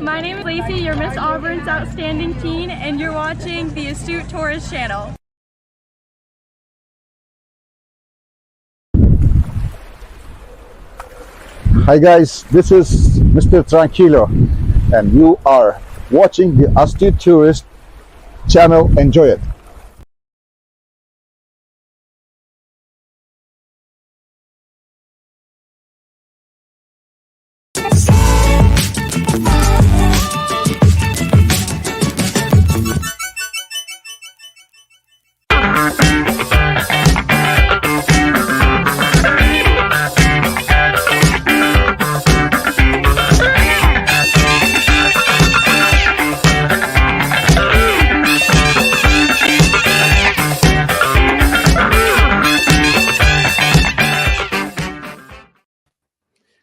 My name is Lacey, your Miss Auburn's Outstanding Teen, and you're watching the Astute Tourist Channel. Hi guys, this is Mr. Tranquilo and you are watching the Astute Tourist Channel. Enjoy it.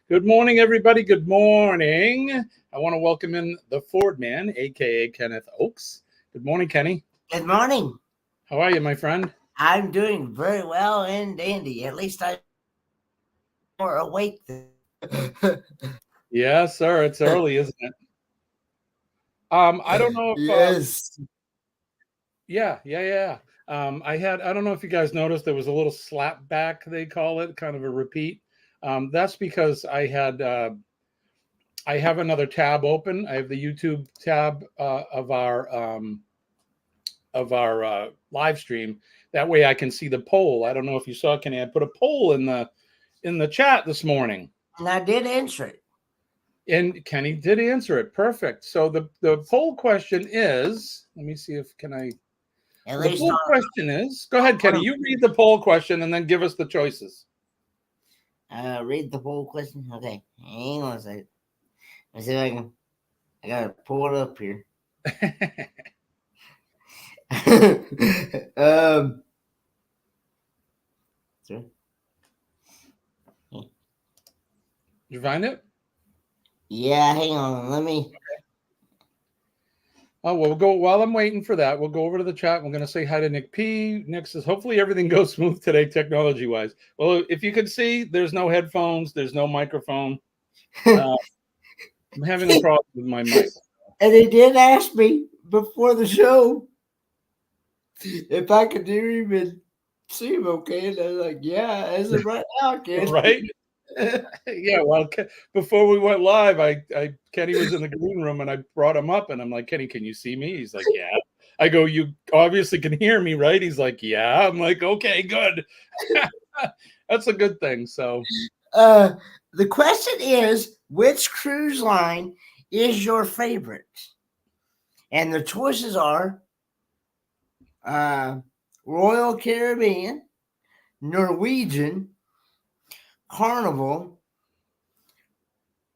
Good morning, everybody. Good morning. I want to welcome in the Ford Man, aka Kenneth Oakes. Good morning, Kenny. Good morning. How are you, my friend? I'm doing very well and dandy. At least I'm more awake than. Yeah, sir. It's early, isn't it? I don't know if yes. Yeah. I don't know if you guys noticed there was a little slap back, they call it, kind of a repeat. That's because I have another tab open. I have the YouTube tab of our live stream. That way I can see the poll. I don't know if you saw, Kenny, I put a poll in the chat this morning. And I did answer it. And Kenny did answer it. Perfect. So the poll question is, let me see if the poll question is, go ahead, Kenny, you read the poll question and then give us the choices. Read the poll question. Okay. Hang on a second. Let's see if I gotta pull it up here. Sorry. Did you find it? Yeah, hang on. Let me. Oh, well, we'll go while I'm waiting for that. We'll go over to the chat. We're going to say hi to Nick P. Nick says, hopefully everything goes smooth today, technology wise. Well, if you can see, there's no headphones, there's no microphone. I'm having a problem with my mic. And they did ask me before the show if I could hear him and see him okay. And I was like, yeah, as of right now, I can. Right? Yeah, well, before we went live, Kenny was in the green room and I brought him up and I'm like, Kenny, can you see me? He's like, yeah. I go, you obviously can hear me, right? He's like, yeah. I'm like, okay, good. That's a good thing. So the question is, which cruise line is your favorite? And the choices are Royal Caribbean, Norwegian, Carnival,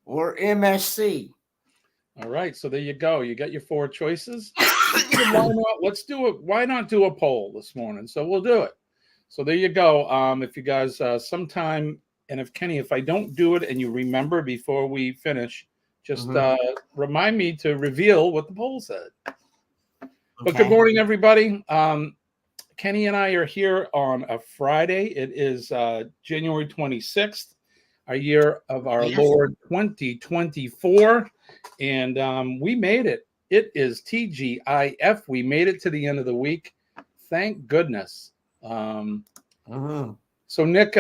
or MSC. All right, so there you go. You got your four choices. Why not do a poll this morning? So we'll do it. So there you go. If you guys sometime, and if Kenny, if I don't do it and you remember before we finish, just remind me to reveal what the poll said. But good morning, everybody. Kenny and I are here on a Friday. It is January 26th, our year of our Lord 2024. And we made it. It is TGIF. We made it to the end of the week. Thank goodness. So Nick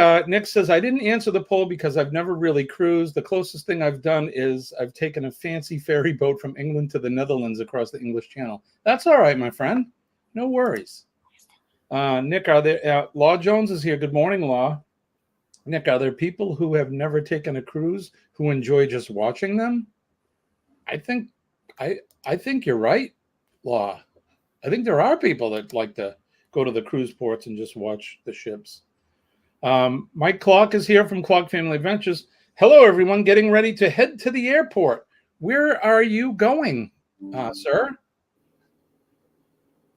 says, I didn't answer the poll because I've never really cruised. The closest thing I've done is I've taken a fancy ferry boat from England to the Netherlands across the English Channel. That's all right, my friend. No worries. Nick, are there? Law Jones is here. Good morning, Law. Nick, are there people who have never taken a cruise who enjoy just watching them? I think you're right, Law. I think there are people that like to go to the cruise ports and just watch the ships. Mike Clark is here from Clark Family Adventures. Hello, everyone. Getting ready to head to the airport. Where are you going, sir?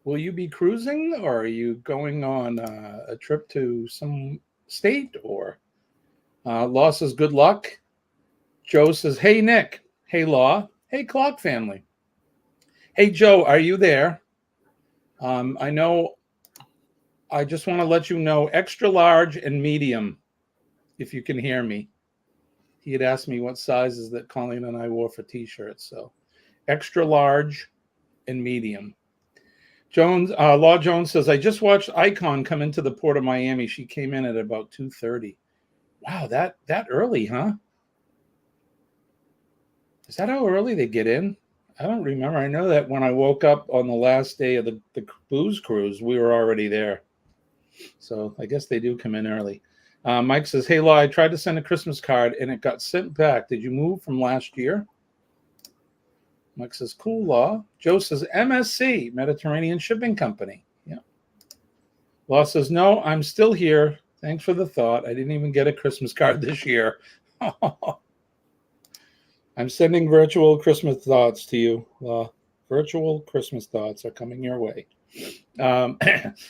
Will you be cruising, or are you going on a trip to some state? Or Law says, good luck. Joe says, hey, Nick. Hey, Law. Hey, Clark family. Hey, Joe, are you there? I know. I just want to let you know, extra large and medium, if you can hear me. He had asked me what sizes that Colleen and I wore for T-shirts. So extra large, and medium. Jones, Law Jones says, I just watched Icon come into the port of Miami. She came in at about 2:30. Wow, that early, huh? Is that how early they get in? I don't remember. I know that when I woke up on the last day of the booze cruise, we were already there. So I guess they do come in early. Mike says, hey, Law, I tried to send a Christmas card and it got sent back. Did you move from last year? Mike says, cool, Law. Joe says, MSC, Mediterranean Shipping Company. Yeah. Law says, no, I'm still here. Thanks for the thought. I didn't even get a Christmas card this year. I'm sending virtual Christmas thoughts to you, Law. Virtual Christmas thoughts are coming your way.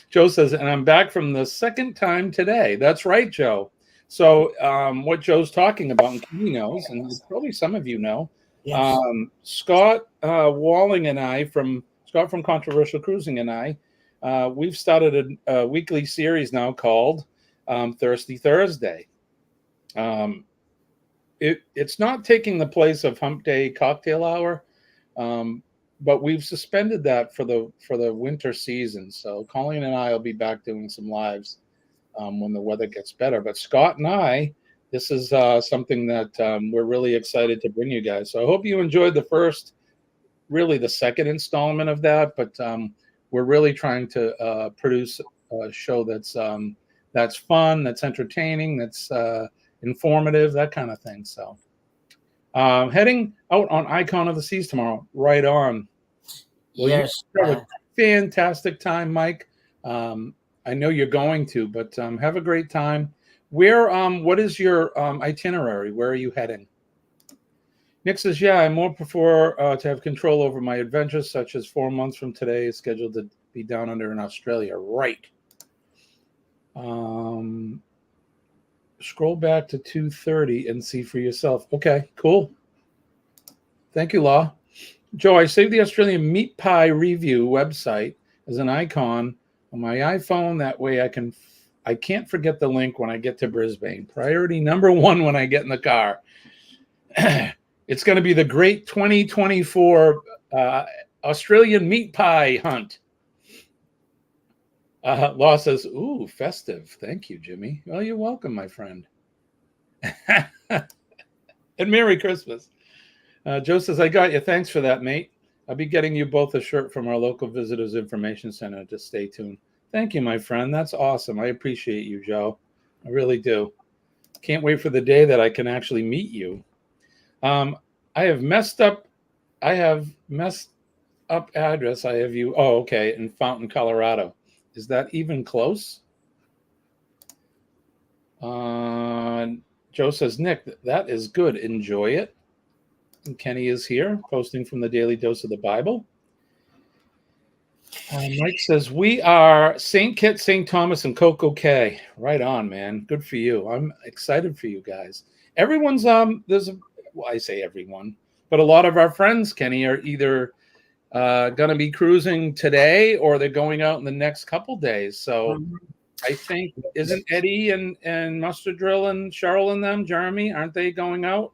Joe says, and I'm back from the second time today. That's right, Joe. So what Joe's talking about, and he knows, and probably some of you know, Yes. Scott Walling and I, Scott from Controversial Cruising and I, we've started a weekly series now called Thirsty Thursday. It's not taking the place of Hump Day Cocktail Hour, but we've suspended that for the winter season. So Colleen and I will be back doing some lives when the weather gets better. But Scott and I, this is something that we're really excited to bring you guys. So I hope you enjoyed the second installment of that. But we're really trying to produce a show that's fun, that's entertaining, that's informative, that kind of thing. So heading out on Icon of the Seas tomorrow. Right on. Well, Yes. you have a fantastic time, Mike. I know you're going to, but have a great time. What is your itinerary? Where are you heading? Nick says, yeah, I more prefer to have control over my adventures, such as 4 months from today, scheduled to be down under in Australia. Right. Scroll back to 2:30 and see for yourself. Okay, cool. Thank you, Law. Joe, I saved the Australian meat pie review website as an icon on my iPhone. That way I can't forget the link when I get to Brisbane. Priority number one when I get in the car. It's going to be the great 2024 Australian meat pie hunt. Law says, ooh, festive. Thank you, Jimmy. Well, you're welcome, my friend. And Merry Christmas. Joe says, I got you. Thanks for that, mate. I'll be getting you both a shirt from our local Visitors Information Center. Just stay tuned. Thank you, my friend. That's awesome. I appreciate you, Joe. I really do. Can't wait for the day that I can actually meet you. I have messed up address. I have you. Oh, okay. In Fountain, Colorado. Is that even close? Joe says, Nick, that is good. Enjoy it. And Kenny is here, posting from the Daily Dose of the Bible. Mike says, we are St. Kitts, St. Thomas, and Coco Cay. Right on, man. Good for you. I'm excited for you guys. Everyone's, I say everyone, but a lot of our friends, Kenny, are either going to be cruising today or they're going out in the next couple days. So I think, isn't Eddie and Mustard Drill and Cheryl and them, Jeremy, aren't they going out?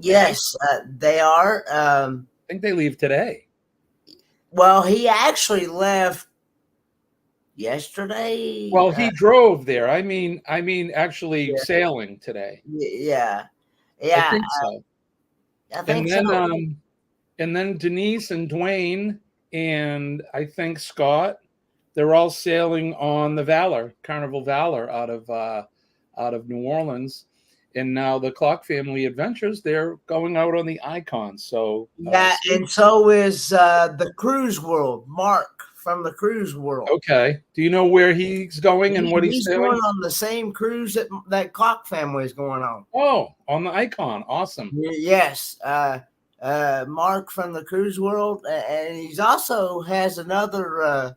Yes, they are. I think they leave today. Well, he actually left yesterday. Well, he drove there. I mean, actually sailing today. Yeah. I think so. I think so. And then Denise and Dwayne and I think Scott, they're all sailing on the Valor, Carnival Valor, out of New Orleans. And now the Clock Family Adventures, they're going out on the Icon. So and so is the Cruise World, Mark from the Cruise World. Okay. Do you know where he's going and what he's doing? Going on the same cruise that Clock Family is going on. Oh, on the Icon. Awesome. Yes. Mark from the Cruise World, and he's also has another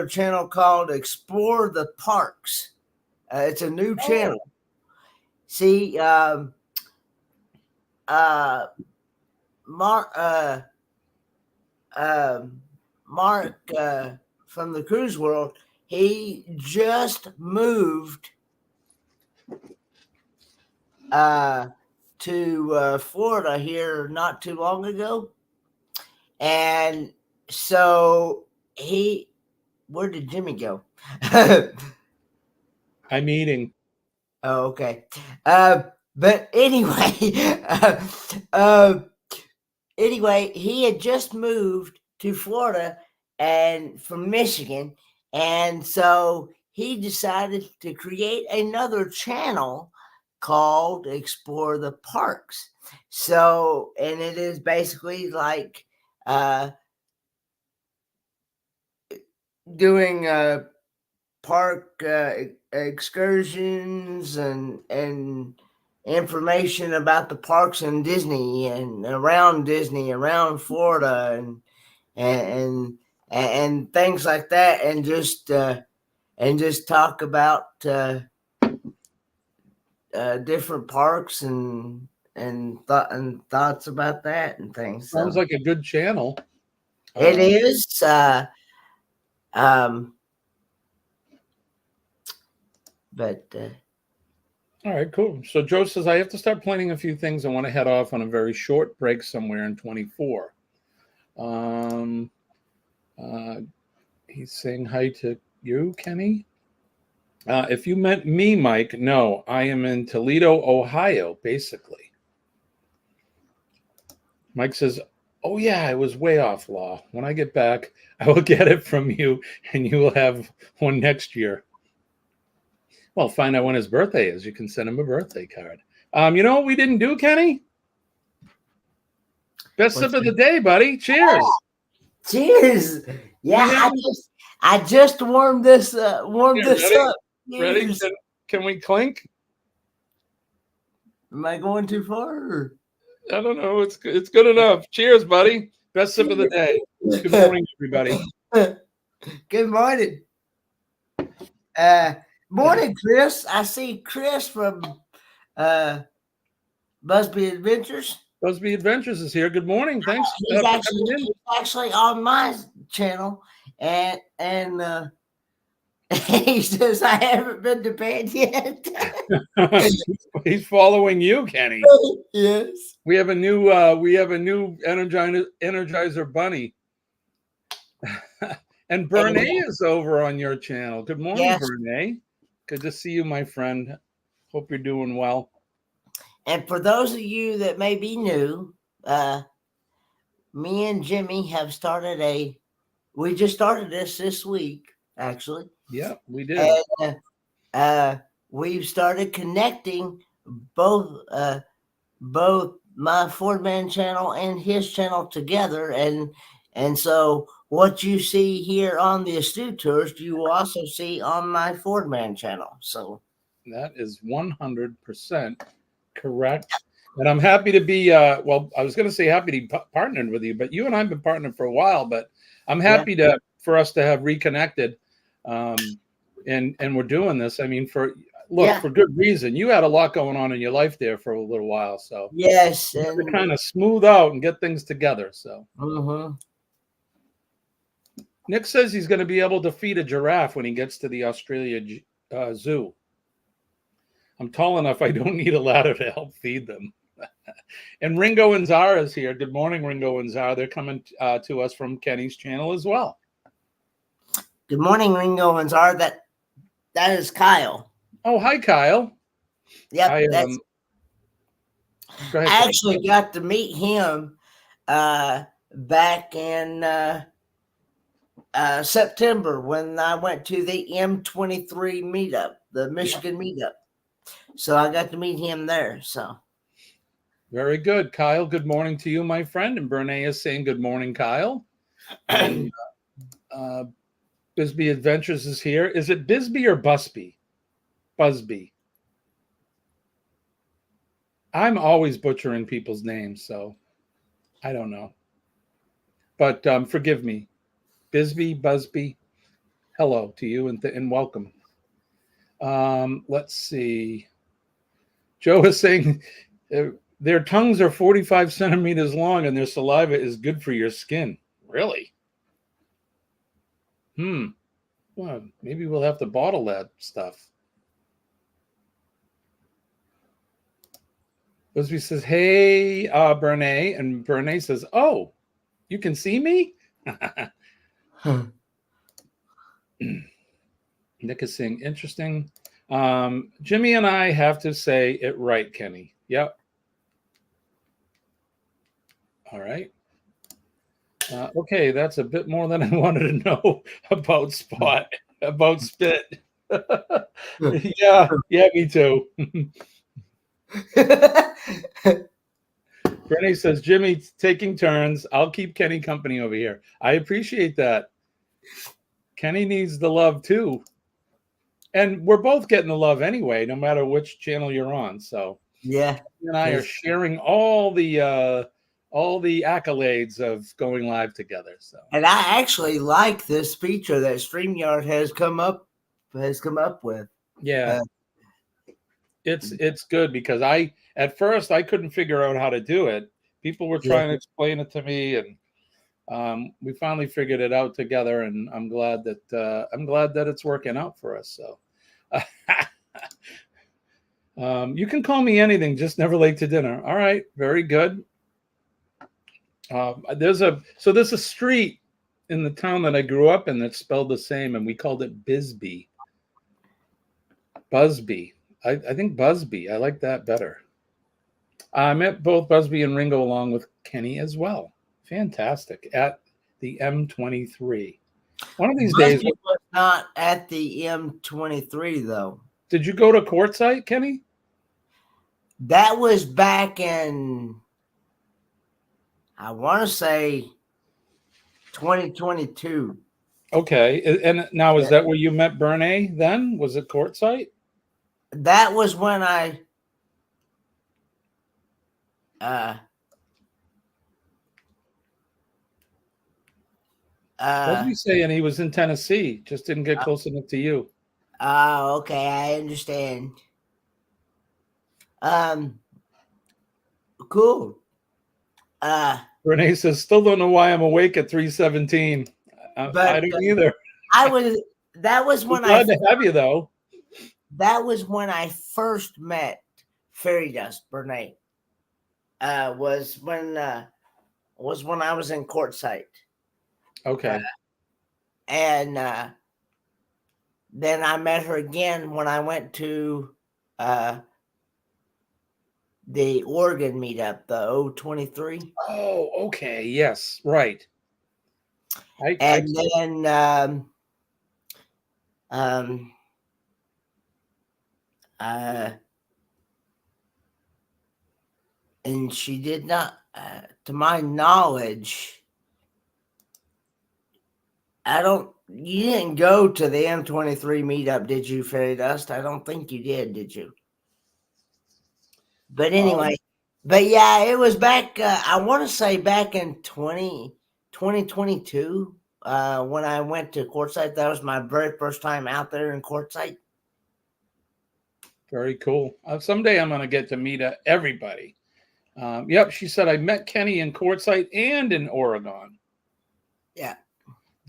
channel called Explore the Parks. It's a new channel. See, Mark from the Cruise World, he just moved to Florida here not too long ago, and so where did Jimmy go? I'm eating. Oh, okay. But anyway, anyway, he had just moved to Florida and from Michigan, and so he decided to create another channel called Explore the Parks. So, and it is basically like doing park excursions and information about the parks in Disney and around Florida and and things like that, and just talk about different parks and thoughts about that and things. Sounds So like a good channel. it is. But All right, cool. So Joe says, I have to start planning a few things. I want to head off on a very short break somewhere in 24. He's saying hi to you, Kenny. If you meant me, Mike, no, I am in Toledo, Ohio, basically. Mike says, oh, yeah, I was way off, Law. When I get back, I will get it from you, and you will have one next year. Well, find out when his birthday is. You can send him a birthday card. You know what we didn't do, Kenny? Best sip of the day, buddy. Cheers. Cheers. Yeah, I just warmed this Here, up. Ready? Can we clink? Am I going too far? Or? I don't know. It's good enough. Cheers, buddy. Best sip of the day. Good morning, everybody. Good morning. Morning, Chris. I see Chris from Busby Adventures. Busby Adventures is here. Good morning. Thanks. He's actually on my channel, and he says I haven't been to bed yet. He's following you, Kenny. Yes. We have a new Energizer bunny. And Bernay is over on your channel. Good morning, yes. Bernay. Good to see you, my friend. Hope you're doing well. And for those of you that may be new, me and Jimmy have started we just started this week, actually. Yeah, we did. And, we've started connecting both my Ford Man channel and his channel together. And so what you see here on the Astute Tourist, you will also see on my Ford Man channel. So that is 100% correct. And I'm happy to be, well, I was going to say happy to be partnered with you, but you and I have been partnered for a while, but I'm happy for us to have reconnected. And we're doing this. I mean, for good reason. You had a lot going on in your life there for a little while. So yes, and to kind of smooth out and get things together. So Nick says he's going to be able to feed a giraffe when he gets to the Australia zoo. I'm tall enough. I don't need a ladder to help feed them. And Ringo and Zara is here. Good morning, Ringo and Zara. They're coming to us from Kenny's channel as well. Good morning, Ringo and Zara. That is Kyle. Oh, hi, Kyle. Yep. Go ahead, I actually got to meet him back in September when I went to the M23 meetup, the Michigan meetup. So I got to meet him there. So very good, Kyle. Good morning to you, my friend. And Bernay is saying good morning, Kyle. And Bisbee Adventures is here. Is it Bisbee or Busby? Busby. I'm always butchering people's names, so I don't know. But forgive me. Bisbee, Busby, hello to you and welcome. Let's see. Joe is saying their tongues are 45 centimeters long and their saliva is good for your skin. Really? Well, maybe we'll have to bottle that stuff. Busby says, hey, Bernays. And Bernays says, oh, you can see me? Nick is saying, interesting. Jimmy and I have to say it right, Kenny. Yep. All right. Okay, that's a bit more than I wanted to know about about spit. Yeah, me too. Renee says, Jimmy, taking turns. I'll keep Kenny company over here. I appreciate that. Kenny needs the love too. And we're both getting the love anyway, no matter which channel you're on. So yeah, Kenny and I are sharing all the accolades of going live together. So, and I actually like this feature that StreamYard has come up with. Yeah. It's good because at first I couldn't figure out how to do it. People were trying to explain it to me, and we finally figured it out together. And I'm glad that it's working out for us. So you can call me anything, just never late to dinner. All right, very good. There's a street in the town that I grew up in that's spelled the same, and we called it Busby. I think Busby. I like that better. I met both Busby and Ringo along with Kenny as well. Fantastic. At the M23. One of these days. Was not at the M23 though. Did you go to Quartzsite, Kenny? That was back in, I want to say, 2022. Okay. And now is that where you met Bernays then? Was it Quartzsite? That was when I what was he saying? He was in Tennessee, just didn't get close enough to you. Oh, okay, I understand. Cool. Renee says, still don't know why I'm awake at 3:17. I don't either. That was when glad to have you though. That was when I first met Fairy Dust Bernays. Was when I was in Quartzsite. Okay. And then I met her again when I went to the Oregon meetup, the O23. Oh, okay. Yes, right. And she did not, to my knowledge, you didn't go to the M23 meetup, did you, Fairy Dust? I don't think you did you? But anyway, but yeah, it was back, I want to say back in 2022, when I went to Quartzsite. That was my very first time out there in Quartzsite. Very cool. Someday I'm going to get to meet everybody. Yep, she said I met Kenny in Quartzsite and in Oregon. Yeah.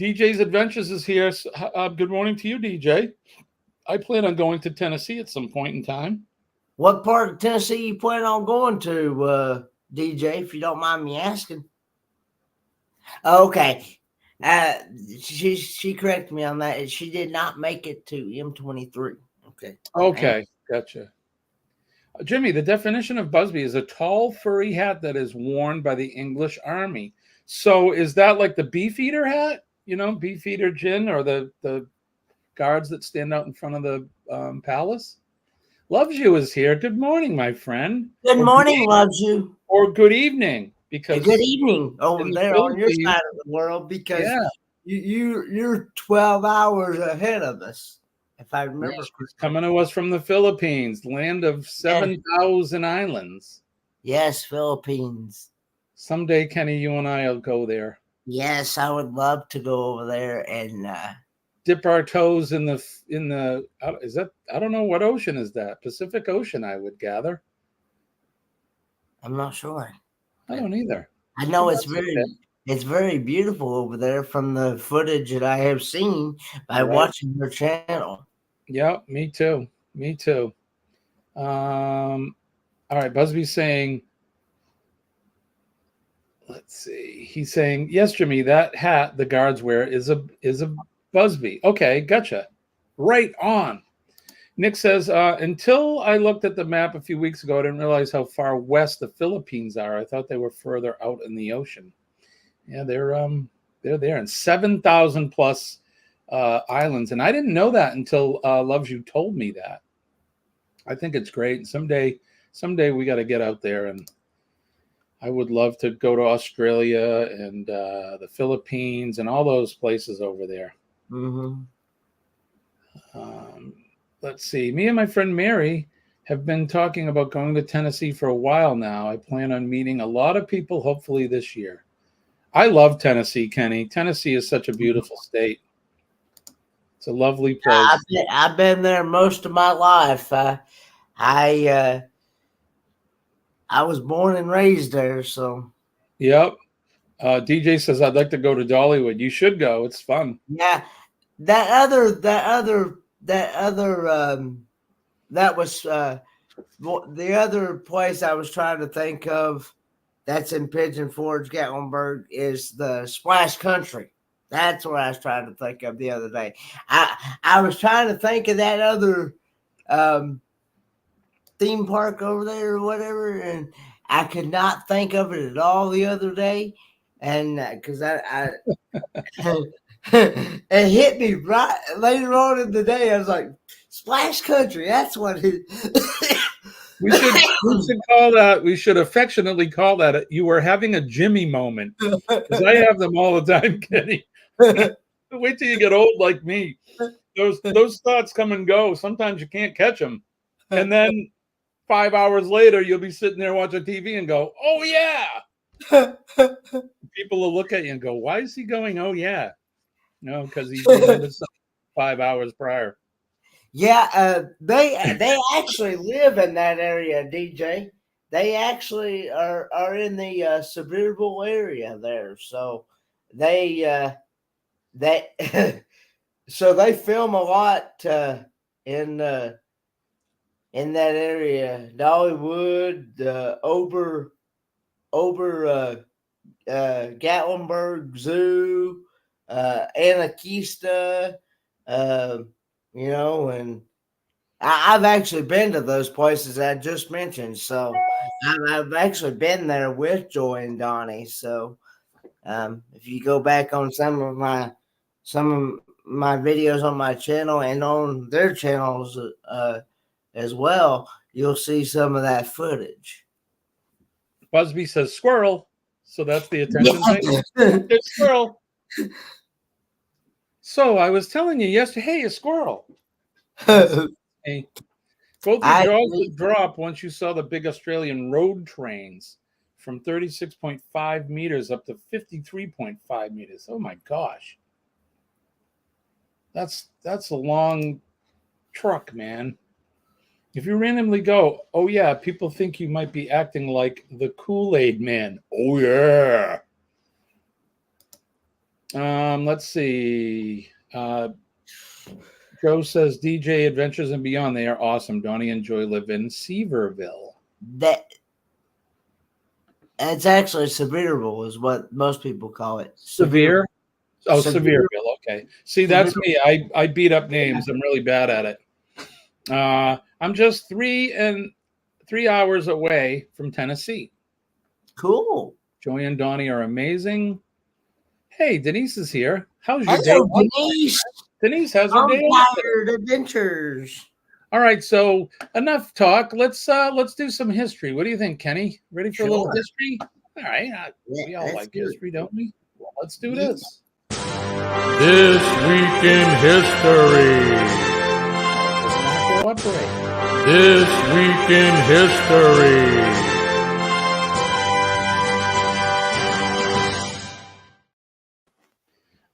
DJ's Adventures is here. Good morning to you, DJ. I plan on going to Tennessee at some point in time. What part of Tennessee you plan on going to, DJ, if you don't mind me asking? Okay. She corrected me on that. She did not make it to M23. Okay, gotcha. Jimmy, the definition of Busby is a tall, furry hat that is worn by the English Army. So is that like the Beefeater hat? You know, Beefeater gin, or the guards that stand out in front of the palace? Loves You is here. Good morning, my friend. Good morning, Loves You. Or good evening, because good evening over there on your side of the world, because you're 12 hours ahead of us. If I remember, she's coming to us from the Philippines, land of 7,000 islands. Yes, Philippines. Someday, Kenny, you and I will go there. Yes, I would love to go over there and dip our toes in the. Is that, I don't know, what ocean is that? Pacific Ocean, I would gather. I'm not sure. I don't either. I know it's very beautiful over there from the footage that I have seen by watching your channel. Yeah, me too. All right, Busby's saying, let's see. He's saying, yes, Jimmy, that hat the guards wear is a Busby. Okay, gotcha. Right on. Nick says, until I looked at the map a few weeks ago, I didn't realize how far west the Philippines are. I thought they were further out in the ocean. Yeah, they're there, and 7,000 plus islands. And I didn't know that until Loves You told me that. I think it's great. And someday we got to get out there, and I would love to go to Australia and the Philippines and all those places over there. Mm-hmm. Let's see. Me and my friend Mary have been talking about going to Tennessee for a while now. I plan on meeting a lot of people, hopefully this year. I love Tennessee, Kenny. Tennessee is such a beautiful state. It's a lovely place. I've been there most of my life. I was born and raised there, so. Yep. DJ says I'd like to go to Dollywood. You should go. It's fun. Yeah, that was the other place I was trying to think of. That's in Pigeon Forge, Gatlinburg, is the Splash Country. That's what I was trying to think of the other day. I was trying to think of that other theme park over there or whatever, and I could not think of it at all the other day. And because I it hit me right later on in the day. I was like, Splash Country, that's what it We should call that. We should affectionately call that. You were having a Jimmy moment, because I have them all the time, Kenny. Wait till you get old like me. Those thoughts come and go. Sometimes you can't catch them, and then 5 hours later, you'll be sitting there watching TV and go, "Oh yeah." People will look at you and go, "Why is he going? Oh yeah." No, because he's remembered 5 hours prior. Yeah, they actually live in that area, DJ. They actually are in the Sevierville area there, so they so they film a lot in that area, Dollywood, Gatlinburg Zoo, Anarchista, and I've actually been to those places I just mentioned. So I've actually been there with Joy and Donnie. So if you go back on some of my videos on my channel and on their channels as well, you'll see some of that footage. Busby says squirrel, so that's the attention thing. It's squirrel. So I was telling you yesterday, hey, a squirrel. Hey, both your jaws would drop once you saw the big Australian road trains from 36.5 meters up to 53.5 meters. Oh my gosh. That's a long truck, man. If you randomly go, oh yeah, people think you might be acting like the Kool-Aid Man. Oh yeah. Let's see. Joe says DJ Adventures and Beyond. They are awesome. Donnie and Joy live in Sevierville. It's actually Sevierville is what most people call it. Severe? Oh, Sevierville. Okay. See, that's me. I beat up names. I'm really bad at it. I'm just 3 hours away from Tennessee. Cool. Joy and Donnie are amazing. Hey, Denise is here. How's your Hello, day? Denise. Denise, how's your day? Tired adventures. All right, so enough talk. Let's do some history. What do you think, Kenny? Ready for a little history? All right. We all like history, don't we? Well, let's do this. This Week in History. This Week in History.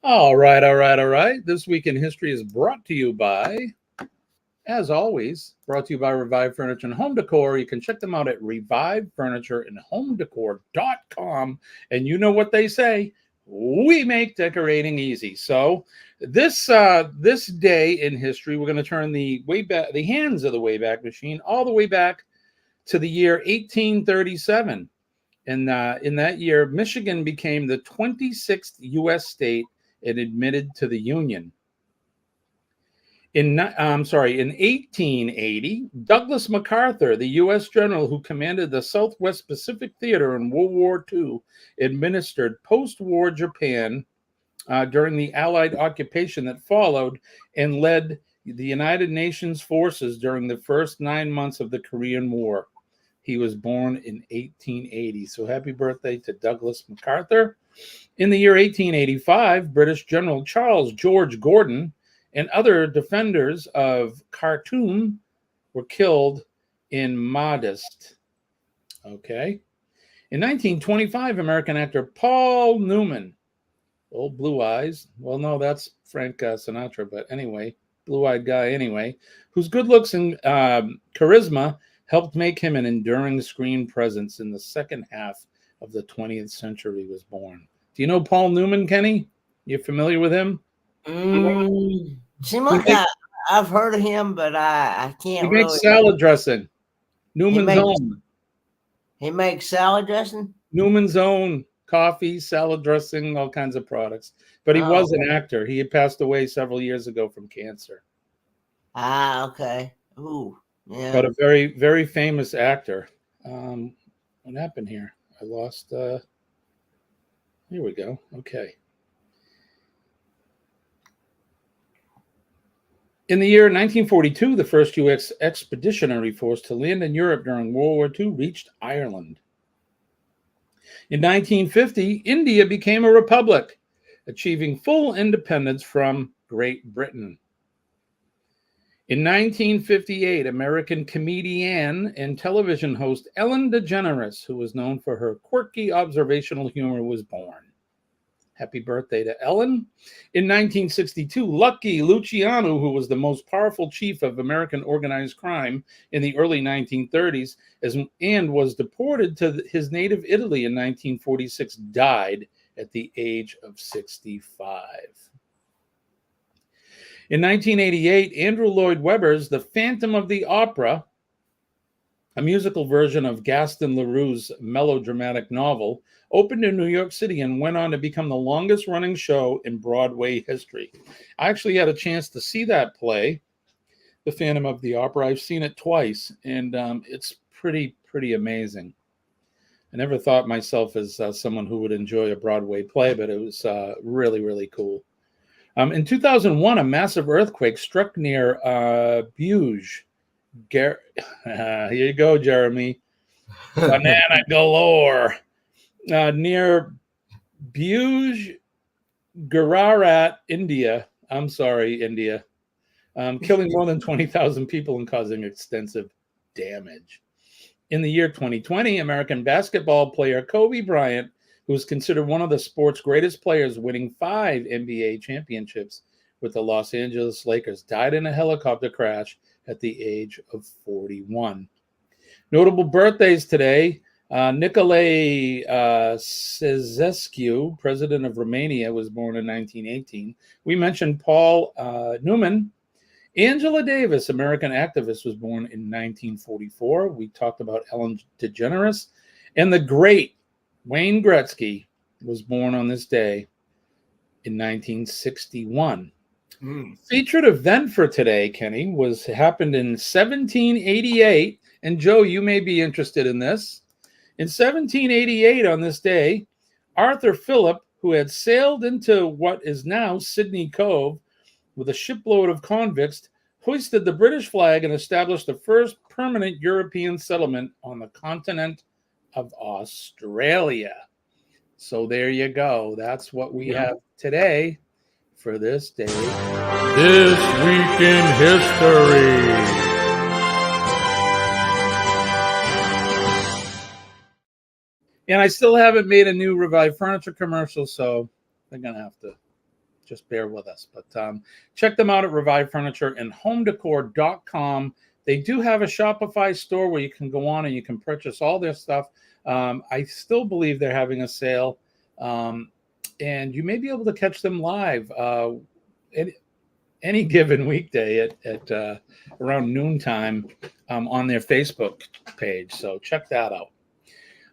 All right. This Week in History is brought to you by, as always, brought to you by Revive Furniture and Home Decor. You can check them out at revivefurnitureandhomedecor.com. And you know what they say, we make decorating easy. So this day in history, we're going to turn the hands of the Wayback Machine all the way back to the year 1837. And in that year, Michigan became the 26th U.S. state and admitted to the Union. In 1880, Douglas MacArthur, the U.S. general who commanded the Southwest Pacific Theater in World War II, administered post-war Japan during the Allied occupation that followed and led the United Nations forces during the first 9 months of the Korean War. He was born in 1880. So happy birthday to Douglas MacArthur. In the year 1885, British General Charles George Gordon and other defenders of Khartoum were killed in Modest. Okay. In 1925, American actor Paul Newman, old Blue Eyes. Well, no, that's Frank Sinatra, but anyway, blue-eyed guy anyway, whose good looks and charisma helped make him an enduring screen presence in the second half of the 20th century, was born. Do you know Paul Newman, Kenny? You familiar with him? Seems like I've heard of him, but I can't really. He makes salad dressing. Newman's Own. He makes salad dressing? Newman's Own. Coffee, salad dressing, all kinds of products. But he was an actor. He had passed away several years ago from cancer. Ah, okay. Ooh, yeah. But a very, very famous actor. What happened here? I lost. Here we go. Okay. In the year 1942, the first U.S. expeditionary force to land in Europe during World War II reached Ireland. In 1950, India became a republic, achieving full independence from Great Britain. In 1958, American comedian and television host Ellen DeGeneres, who was known for her quirky observational humor, was born. Happy birthday to Ellen. In 1962, Lucky Luciano, who was the most powerful chief of American organized crime in the early 1930s and was deported to his native Italy in 1946, died at the age of 65. In 1988, Andrew Lloyd Webber's The Phantom of the Opera, a musical version of Gaston Leroux's melodramatic novel, opened in New York City and went on to become the longest running show in Broadway history. I actually had a chance to see that play, The Phantom of the Opera. I've seen it twice, and it's pretty amazing. I never thought myself as someone who would enjoy a Broadway play, but it was really cool. In 2001, a massive earthquake struck near Bruges. Here you go, Jeremy. Banana galore. Near Bruges, Gujarat, India. I'm sorry, India. Killing more than 20,000 people and causing extensive damage. In the year 2020, American basketball player Kobe Bryant, who is considered one of the sport's greatest players, winning 5 NBA championships with the Los Angeles Lakers, died in a helicopter crash at the age of 41. Notable birthdays today. Nicolae Ceausescu, president of Romania, was born in 1918. We mentioned Paul Newman. Angela Davis, American activist, was born in 1944. We talked about Ellen DeGeneres. And the great Wayne Gretzky was born on this day in 1961. Featured event for today, Kenny, happened in 1788. And Joe, you may be interested in this. In 1788, on this day, Arthur Phillip, who had sailed into what is now Sydney Cove with a shipload of convicts, hoisted the British flag and established the first permanent European settlement on the continent of Australia. So there you go. That's what we have today for this day. This Week in History. And I still haven't made a new Revive Furniture commercial, so they're going to have to just bear with us. But check them out at Revive Furniture and HomeDecor.com. They do have a Shopify store where you can go on and you can purchase all their stuff. I still believe they're having a sale, and you may be able to catch them live any given weekday at around noontime on their Facebook page. So check that out.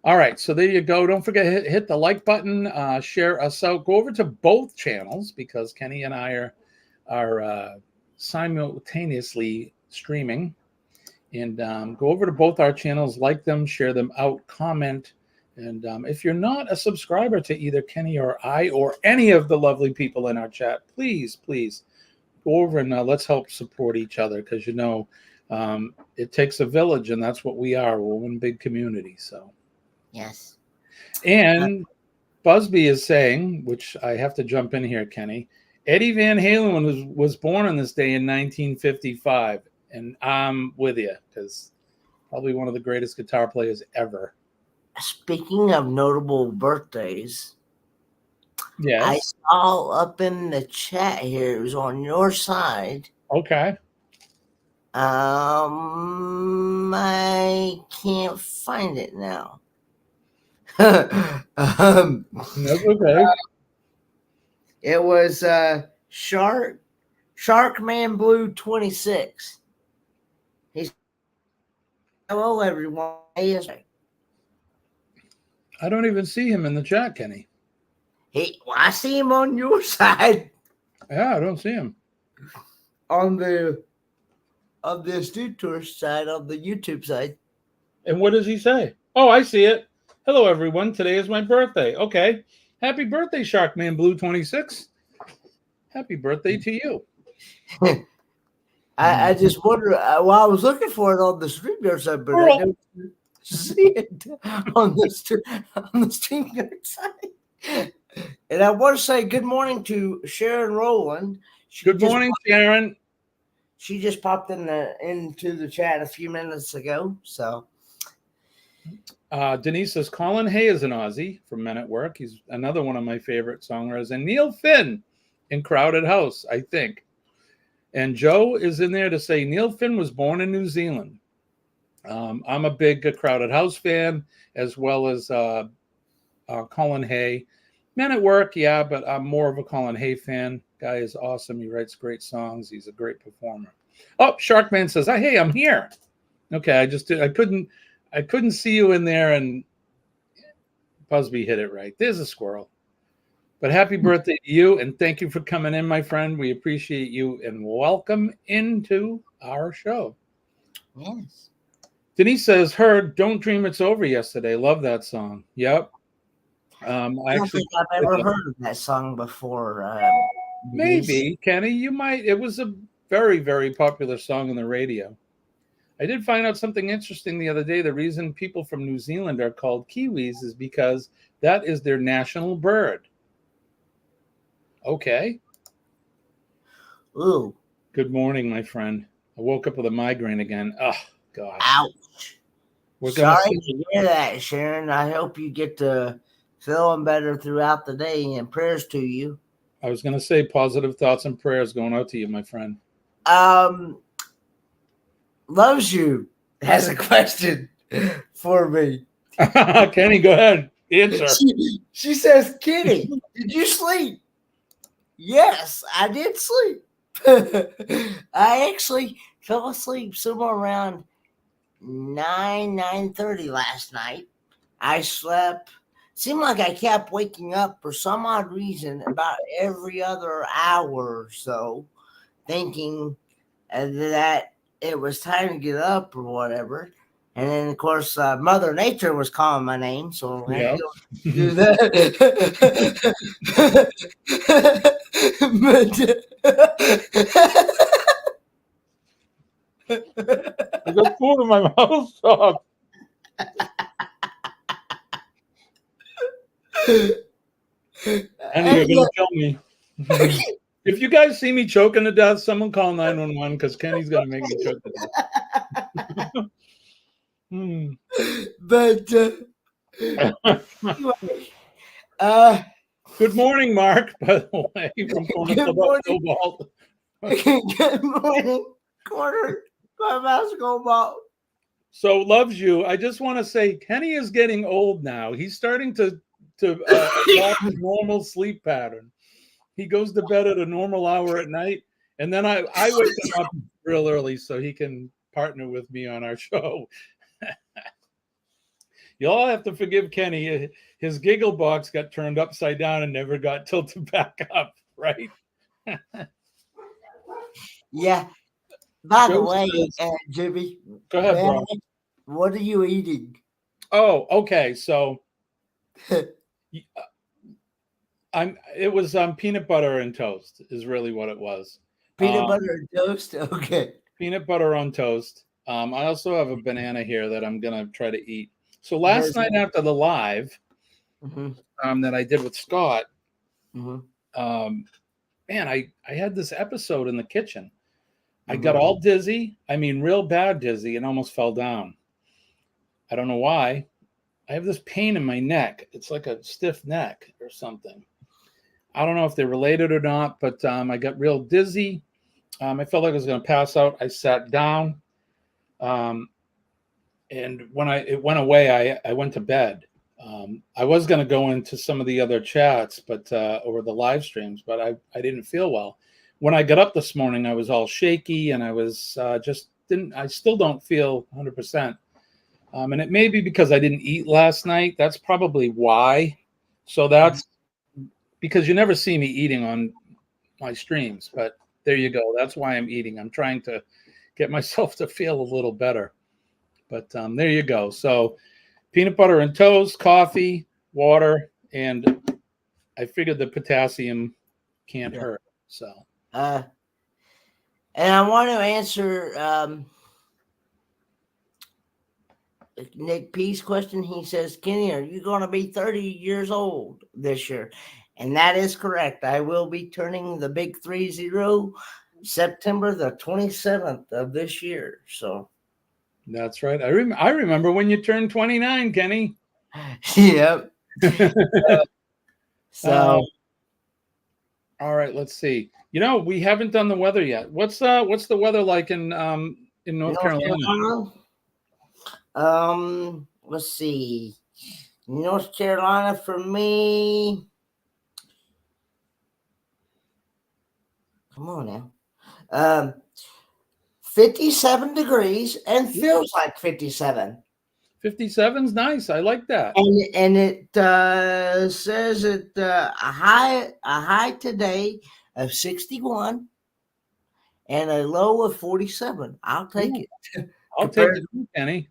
All right, so there you go. Don't forget hit the like button, share us out. Go over to both channels because Kenny and I are simultaneously streaming. And go over to both our channels, like them, share them out, comment. And if you're not a subscriber to either Kenny or I or any of the lovely people in our chat, please go over and let's help support each other because, it takes a village, and that's what we are. We're one big community. So, yes. And Busby is saying, which I have to jump in here, Kenny, Eddie Van Halen was born on this day in 1955. And I'm with you because probably one of the greatest guitar players ever. Speaking of notable birthdays, yes, I saw up in the chat here, it was on your side. Okay. I can't find it now. That's okay. It was Sharkman Blue 26. Hello, everyone. I don't even see him in the chat, Kenny. I see him on your side. Yeah, I don't see him. On the Astute Tourist side, on the YouTube side. And what does he say? Oh, I see it. Hello, everyone. Today is my birthday. Okay. Happy birthday, Sharkman Blue 26. Happy birthday to you. I just wonder, while I was looking for it on the StreamYard side, but I don't see it on the StreamYard side. And I want to say good morning to Sharon Rowland. Good morning, Sharon. She just popped into the chat a few minutes ago. So Denise says Colin Hay is an Aussie from Men at Work. He's another one of my favorite songwriters. And Neil Finn in Crowded House, I think. And Joe is in there to say Neil Finn was born in New Zealand. I'm a big Crowded House fan, as well as Colin Hay. Men at Work, yeah, but I'm more of a Colin Hay fan. Guy is awesome. He writes great songs. He's a great performer. Oh, Sharkman says, "Hey, I'm here." Okay, I couldn't see you in there, and Busby hit it right. There's a squirrel. But happy birthday to you, and thank you for coming in, my friend. We appreciate you, and welcome into our show. Yes. Denise says, "Heard Don't Dream It's Over yesterday. Love that song." Yep. I don't think I've ever heard of that song before. Maybe, Kenny, you might. It was a very, very popular song on the radio. I did find out something interesting the other day. The reason people from New Zealand are called Kiwis is because that is their national bird. Okay. Ooh. Good morning, my friend. I woke up with a migraine again. Oh, gosh. Ouch. Sorry to hear that, Sharon. I hope you get to feeling better throughout the day, and prayers to you. I was going to say positive thoughts and prayers going out to you, my friend. Loves you has a question for me. Kenny, go ahead. Answer. She says, "Kenny, did you sleep?" Yes, I did sleep. I actually fell asleep somewhere around 9:30 last night. I slept. Seemed like I kept waking up for some odd reason about every other hour or so, thinking that it was time to get up or whatever. And then, of course, Mother Nature was calling my name, so I had to do that. I got food in my mouth. Stop. And you're going to kill me. If you guys see me choking to death, someone call 911 because Kenny's going to make me choke to death. But anyway, good morning, Mark, by the way, from Good morning, Clubhouse Cobalt. So loves you. I just want to say Kenny is getting old now. He's starting to walk a normal sleep pattern. He goes to bed at a normal hour at night, and then I wake him up real early so he can partner with me on our show. You all have to forgive Kenny. His giggle box got turned upside down and never got tilted back up, right? Yeah. By the Joe way, says, Jimmy, go ahead, man, bro. what are you eating? Oh, okay. So it was peanut butter and toast is really what it was. Peanut butter and toast? Okay. Peanut butter on toast. I also have a banana here that I'm gonna try to eat. So last night after the live that I did with Scott, man, I had this episode in the kitchen. I got all dizzy. I mean, real bad dizzy, and almost fell down. I don't know why. I have this pain in my neck. It's like a stiff neck or something. I don't know if they're related or not, but I got real dizzy. I felt like I was going to pass out. I sat down. And when it went away, I went to bed. I was going to go into some of the other chats, but over the live streams, but I didn't feel well. When I got up this morning, I was all shaky, and I was I still don't feel 100%. And it may be because I didn't eat last night. That's probably why. So that's because you never see me eating on my streams, but there you go. That's why I'm eating. I'm trying to get myself to feel a little better. But there you go. So peanut butter and toast, coffee, water, and I figured the potassium can't hurt. So. And I want to answer Nick P's question. He says, Kenny, are you going to be 30 years old this year? And that is correct. I will be turning the big 30 September the 27th of this year. So that's right. I remember when you turned 29, Kenny. Yep. So all right, let's see. We haven't done the weather yet. What's the weather like in North Carolina? Let's see. North Carolina for me. Come on now. 57 degrees and feels like 57. 57's nice. I like that. And it says a high today of 61 and a low of 47. I'll take it. I'll take it, Kenny.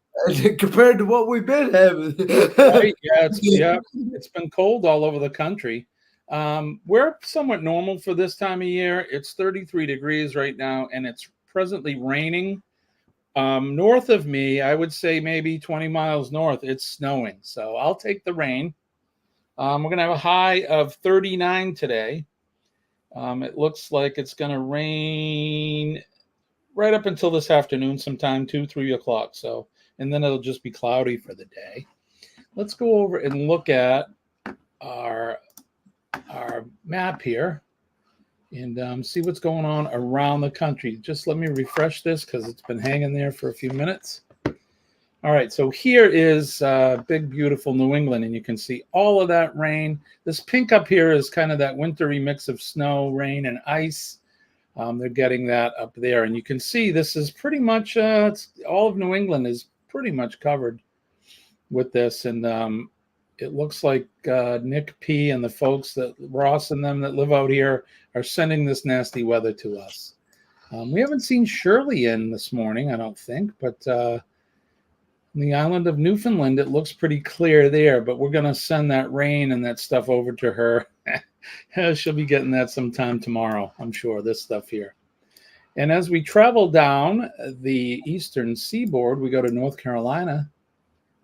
Compared to what we've been having. Right? It's been cold all over the country. We're somewhat normal for this time of year. It's 33 degrees right now, and it's presently raining. North of me, I would say maybe 20 miles north, it's snowing. So I'll take the rain. We're going to have a high of 39 today. It looks like it's going to rain right up until this afternoon sometime, 2-3 o'clock. So, and then it'll just be cloudy for the day. Let's go over and look at our map here and see what's going on around the country. Just let me refresh this because it's been hanging there for a few minutes. All right, so here is big, beautiful New England, and you can see all of that rain. This pink up here is kind of that wintry mix of snow, rain, and ice. They're getting that up there, and you can see this is pretty much all of New England is pretty much covered with this, and it looks like Nick P and the folks that Ross and them that live out here are sending this nasty weather to us. We haven't seen Shirley in this morning, I don't think, but on the island of Newfoundland, it looks pretty clear there, but we're going to send that rain and that stuff over to her. She'll be getting that sometime tomorrow, I'm sure, this stuff here. And as we travel down the eastern seaboard, we go to North Carolina.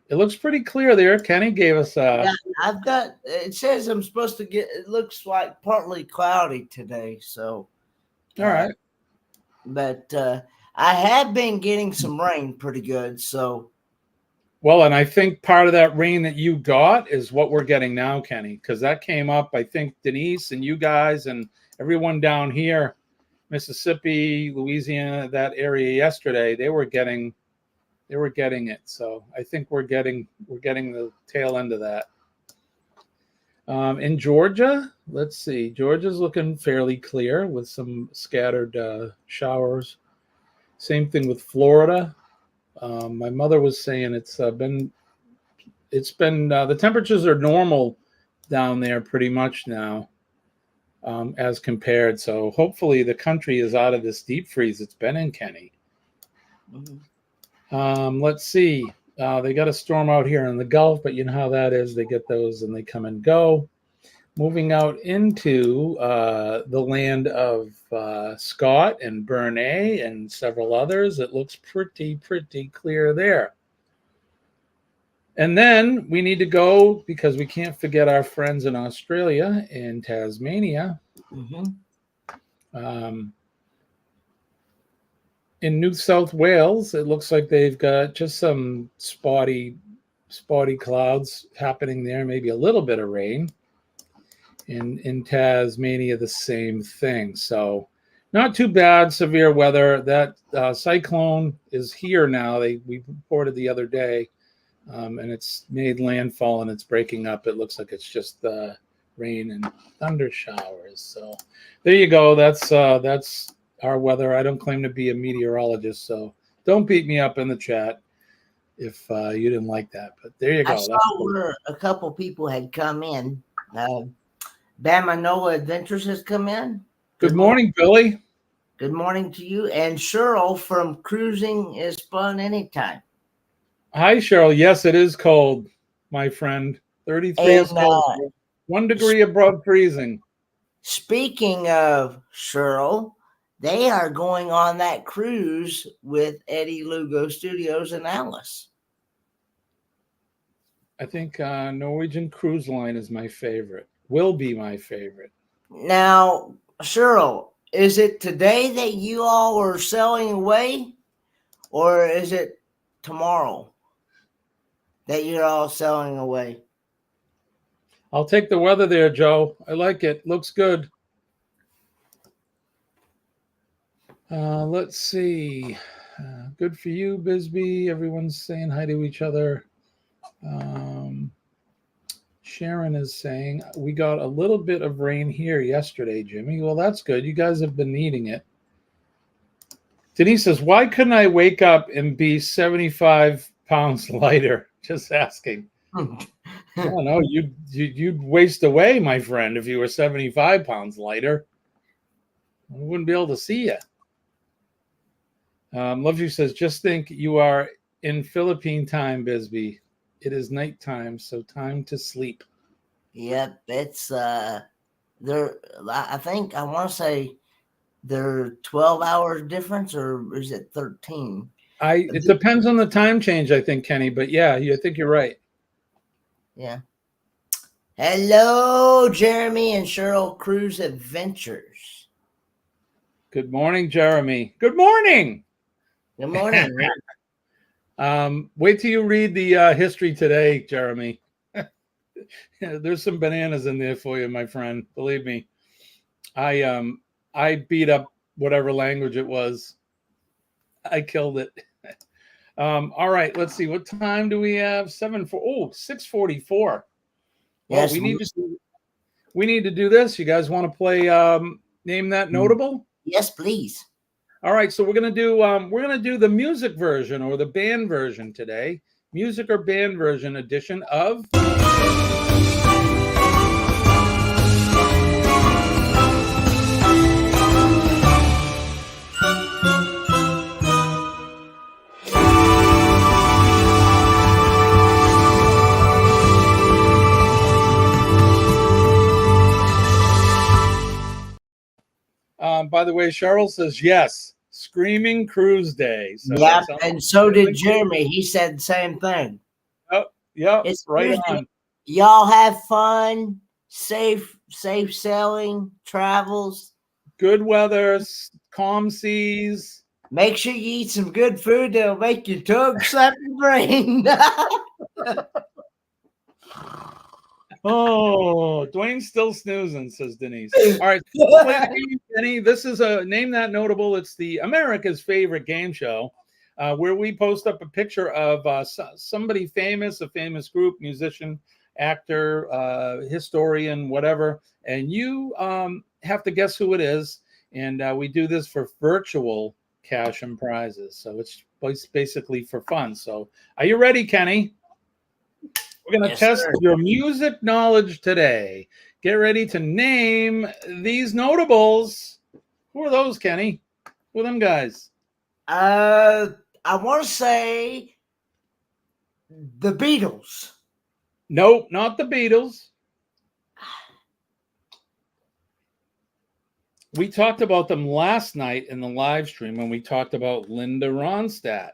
It looks pretty clear there. Kenny gave us yeah, I've got, it says I'm supposed to get, it looks like partly cloudy today. So, all right. But I have been getting some rain pretty good. So, well, and I think part of that rain that you got is what we're getting now, Kenny, because that came up, I think, Denise and you guys and everyone down here, Mississippi, Louisiana, that area yesterday, they were getting it. So I think we're getting the tail end of that. In Georgia, let's see. Georgia's looking fairly clear with some scattered showers. Same thing with Florida. My mother was saying it's been the temperatures are normal down there pretty much now, as compared. So hopefully the country is out of this deep freeze it's been in, Kenny. Let's see. They got a storm out here in the Gulf, but you know how that is. They get those and they come and go. Moving out into the land of Scott and Bernay and several others, it looks pretty clear there. And then we need to go, because we can't forget our friends in Australia and Tasmania. In New South Wales, it looks like they've got just some spotty clouds happening there, maybe a little bit of rain. In Tasmania, the same thing. So not too bad, severe weather. That cyclone is here now. We reported the other day, and it's made landfall and it's breaking up. It looks like it's just rain and thunder showers. So there you go. That's our weather. I don't claim to be a meteorologist, so don't beat me up in the chat if you didn't like that. But there you go. I saw where a couple people had come in. Bama Noah Adventures has come in. Good morning, Billy. Good morning to you. And Cheryl from Cruising is Fun Anytime. Hi, Cheryl. Yes, it is cold, my friend. 33 is cold. 1 degree above freezing. Speaking of Cheryl, they are going on that cruise with Eddie Lugo Studios and Alice. I think Norwegian Cruise Line is my favorite. Will be my favorite. Now, Cheryl, is it today that you all are sailing away, or is it tomorrow that you're all sailing away? I'll take the weather there, Joe. I like it. Looks good. Let's see. Good for you, Bisbee. Everyone's saying hi to each other. Sharon is saying, we got a little bit of rain here yesterday, Jimmy. Well, that's good. You guys have been needing it. Denise says, why couldn't I wake up and be 75 pounds lighter? Just asking. I don't know. You'd waste away, my friend, if you were 75 pounds lighter. I wouldn't be able to see you. Love You says, just think you are in Philippine time, Bisbee. It is nighttime, so time to sleep. Yep, it's there. I think I want to say they're 12 hours difference, or is it 13? It depends on the time change, I think, Kenny. But yeah, I think you're right. Yeah. Hello, Jeremy and Cheryl Cruise Adventures. Good morning, Jeremy. Good morning. Good morning. Wait till you read the history today, Jeremy. There's some bananas in there for you, my friend. Believe me. I beat up whatever language it was. I killed it. All right, let's see. What time do we have? 6:44. Yes, we need to do this. You guys want to play Name That Notable? Yes, please. All right, so we're gonna do the music version or the band version today. Music or band version edition of by the way, Cheryl says yes. Screaming Cruise Day. So yeah, and so did Jeremy. He said the same thing. Oh, yeah, It's right Tuesday. on. Y'all have fun, safe sailing, travels. Good weather, calm seas. Make sure you eat some good food that'll make your tongue slap your brain. Oh, Dwayne's still snoozing, says Denise. All right, Denny, this is a Name That Notable. It's the America's favorite game show, where we post up a picture of somebody famous, a famous group, musician, actor, historian, whatever, and you have to guess who it is. And we do this for virtual cash and prizes. So it's basically for fun. So are you ready, Kenny? We're going to test your music knowledge today. Get ready to name these notables. Who are those, Kenny? Who are them guys? I want to say the Beatles. Nope, not the Beatles. We talked about them last night in the live stream when we talked about Linda Ronstadt.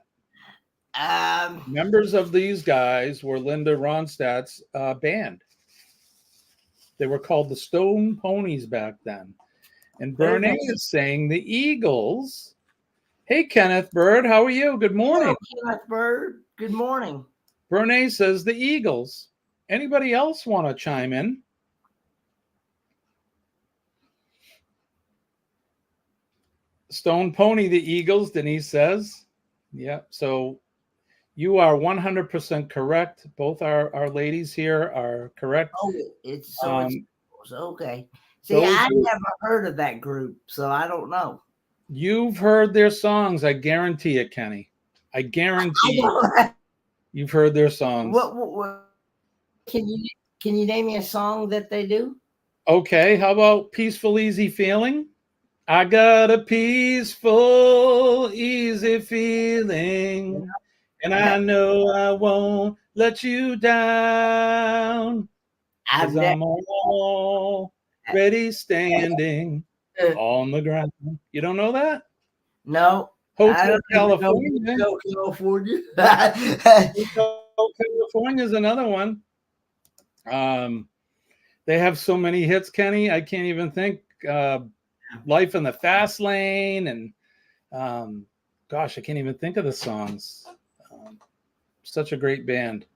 Members of these guys were Linda Ronstadt's band. They were called the Stone Ponies back then. And Bernie is saying the Eagles. Hey, Kenneth Bird, how are you? Good morning. Hello, Kenneth Bird. Good morning. Bernie says the Eagles. Anybody else want to chime in? Stone Pony, the Eagles, Denise says. Yep, so you are 100% correct. Both our ladies here are correct. Oh, it's okay. See, I never heard of that group, so I don't know. You've heard their songs. I guarantee it, Kenny. I guarantee it. You've heard their songs. What can you name me a song that they do? Okay, how about Peaceful Easy Feeling? I got a peaceful, easy feeling. And I know I won't let you down. 'Cause I'm already standing on the ground. You don't know that? No. Hotel California. California. Hotel California is another one. They have so many hits, Kenny. I can't even think. Life in the Fast Lane, and gosh, I can't even think of the songs. Such a great band.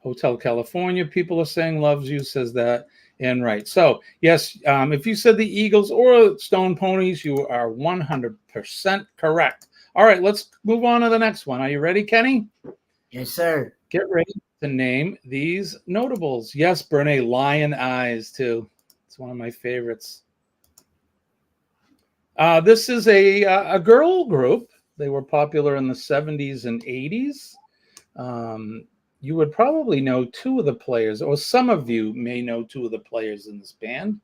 Hotel California, people are saying loves you, says that, and right. So yes, if you said the Eagles or Stone Ponies, you are 100% correct. All right, let's move on to the next one. Are you ready, Kenny? Yes, sir. Get ready to name these notables. Yes, Bernie, Lion Eyes too. It's one of my favorites. This is a girl group. They were popular in the 70s and 80s. You would probably know two of the players, or some of you may know two of the players in this band.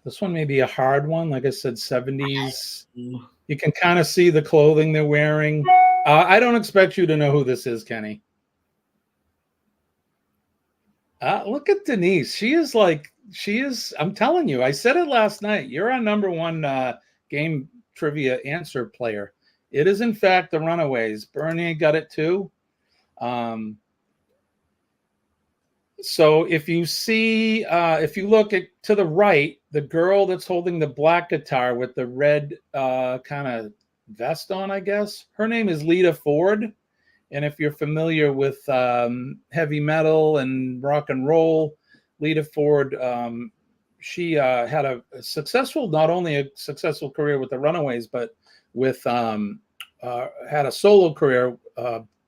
This one may be a hard one. Like I said, 70s. You can kind of see the clothing they're wearing. I don't expect you to know who this is, Kenny. Look at Denise. She is, I'm telling you, I said it last night. You're our number one game trivia answer player. It is, in fact, the Runaways. Bernie got it too. So if you see, if you look to the right, the girl that's holding the black guitar with the red kind of vest on, I guess, her name is Lita Ford. And if you're familiar with heavy metal and rock and roll, Lita Ford, she had a successful, not only a successful career with the Runaways, but with had a solo career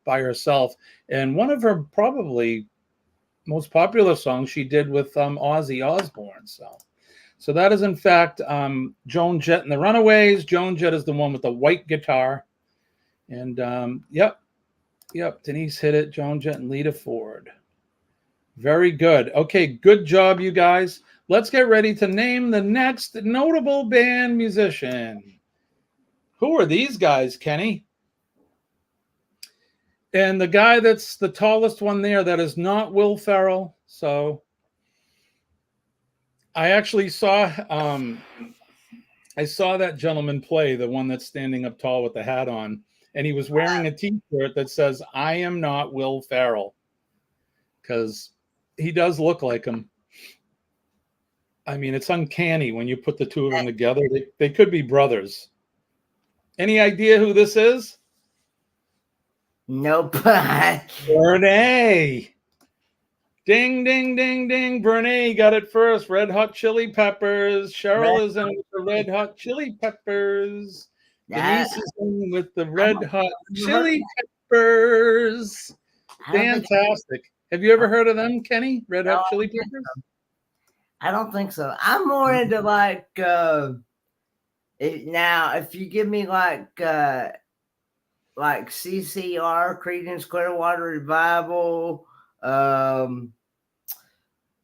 by herself. And one of her probably most popular songs she did with Ozzy Osbourne. So that is, in fact, Joan Jett and the Runaways. Joan Jett is the one with the white guitar. And yep, Denise hit it. Joan Jett and Lita Ford. Very good. Okay, good job, you guys. Let's get ready to name the next notable band musician. Who are these guys, Kenny? And the guy that's the tallest one there, that is not Will Ferrell. So I actually saw that gentleman play, the one that's standing up tall with the hat on, and he was wearing a T-shirt that says, "I am not Will Ferrell," because he does look like him. I mean, it's uncanny when you put the two of them together. They could be brothers. Any idea who this is? Nope. Bernie. Ding, ding, ding, ding. Bernie got it first. Red Hot Chili Peppers. Cheryl is in with the Red Hot Chili Peppers. Denise is in with the Red Hot Chili Peppers. Fantastic. Have you ever heard of them, Kenny? Red Hot Chili Peppers? I don't think so. I'm more into Now, if you give me like CCR, Creedence Clearwater Revival, the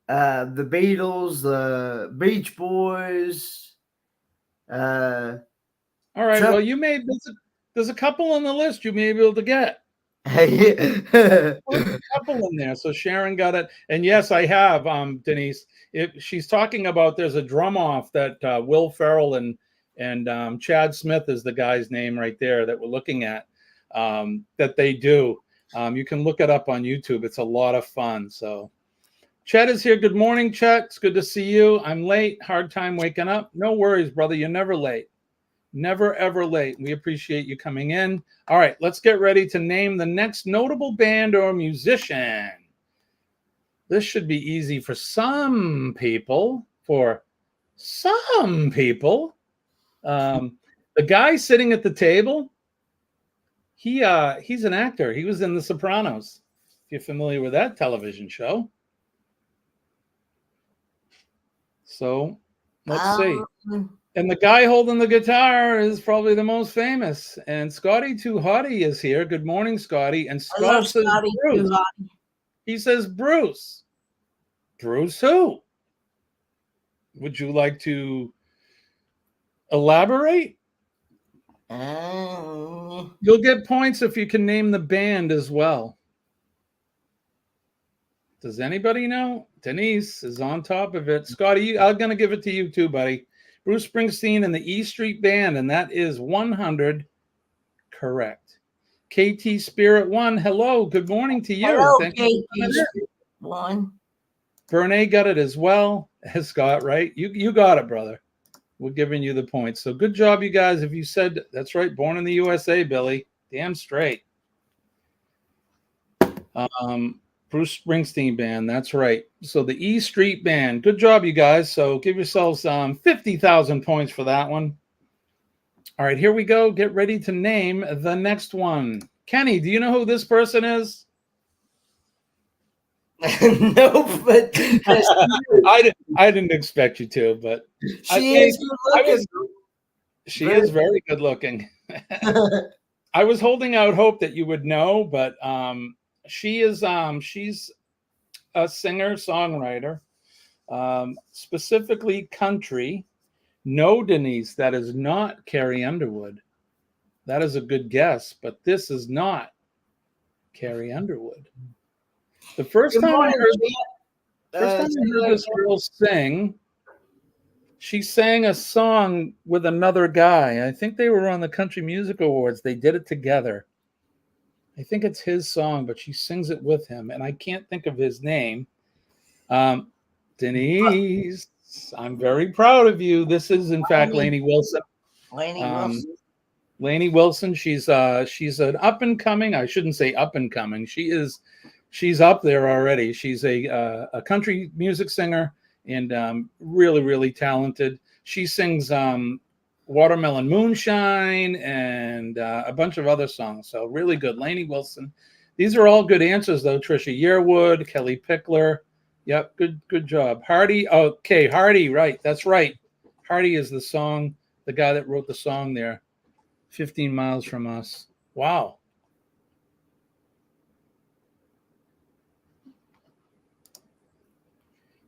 Beatles, the Beach Boys. All right. Chuck- Well, there's a couple on the list you may be able to get. Hey, A couple in there. So Sharon got it. And yes, I have, Denise. She's talking about there's a drum off that Will Ferrell and Chad Smith is the guy's name right there that we're looking at, that they do. You can look it up on YouTube. It's a lot of fun. So Chet is here. Good morning, Chet. It's good to see you. I'm late. Hard time waking up. No worries, brother. You're never late. Never, ever late. We appreciate you coming in. All right, let's get ready to name the next notable band or musician. This should be easy for some people. The guy sitting at the table, he's an actor. He was in The Sopranos, if you're familiar with that television show. So let's see. And the guy holding the guitar is probably the most famous. And Scotty Too Hottie is here. Good morning, Scotty. And Scott says Bruce. He says Bruce. Bruce who? Would you like to elaborate? You'll get points if you can name the band as well. Does anybody know? Denise is on top of it. Scotty, I'm going to give it to you too, buddy. Bruce Springsteen and the E Street Band, and that is 100 correct. KT Spirit 1, hello. Good morning to you. Hello, Thank you for KT 1. Bernay got it as well. Scott, right? You got it, brother. We're giving you the points. So good job, you guys. If you said that's right, born in the USA, Billy. Damn straight. Bruce Springsteen Band, that's right. So the E Street Band. Good job, you guys. So give yourselves 50,000 points for that one. All right, here we go. Get ready to name the next one. Kenny, do you know who this person is? No, but I didn't expect you to, but she is very good looking. I was holding out hope that you would know, but she's a singer-songwriter, specifically country. No, Denise, that is not Carrie Underwood. That is a good guess, but this is not Carrie Underwood. The first time I heard this girl sing, she sang a song with another guy. I think they were on the Country Music Awards. They did it together. I think it's his song, but she sings it with him, and I can't think of his name. Denise, I'm very proud of you. This is, in fact, Lainey Wilson. Lainey Wilson. She's an up and coming. I shouldn't say up and coming. She's up there already. She's a country music singer and really, really talented. She sings Watermelon Moonshine and a bunch of other songs. So really good. Lainey Wilson. These are all good answers, though. Trisha Yearwood, Kelly Pickler. Yep, good job. Hardy. Okay, Hardy. Right, that's right. Hardy is the guy that wrote the song there. 15 miles from us. Wow.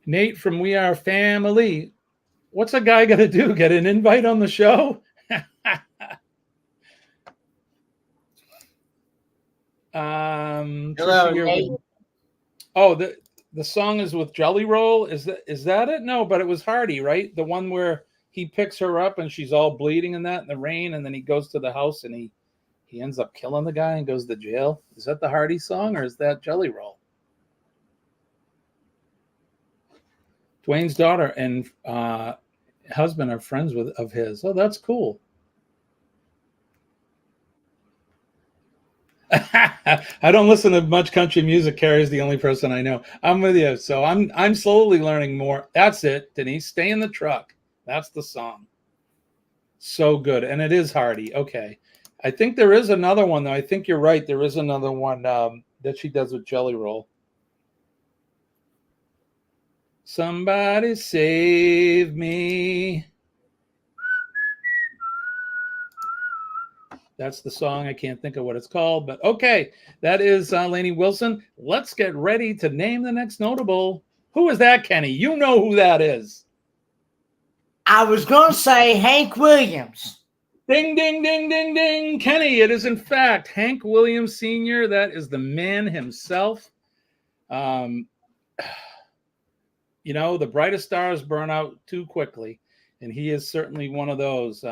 Nate from We Are Family. What's a guy got to do? Get an invite on the show? Hello, Nate. Oh, the song is with Jelly Roll. Is that it? No, but it was Hardy, right? The one where he picks her up and she's all bleeding in the rain, and then he goes to the house and he ends up killing the guy and goes to jail. Is that the Hardy song or is that Jelly Roll? Dwayne's daughter and husband are friends of his. Oh, that's cool. I don't listen to much country music. Carrie's the only person I know. I'm with you. So I'm slowly learning more. That's it, Denise. Stay in the truck. That's the song. So good. And it is Hardy. Okay. I think there is another one, though. I think you're right. There is another one that she does with Jelly Roll. Somebody save me. That's the song. I can't think of what it's called, but okay. That is Lainey Wilson. Let's get ready to name the next notable. Who is that, Kenny? You know who that is. I was going to say Hank Williams. Ding, ding, ding, ding, ding. Kenny, it is in fact Hank Williams Sr. That is the man himself. You know, the brightest stars burn out too quickly, and he is certainly one of those.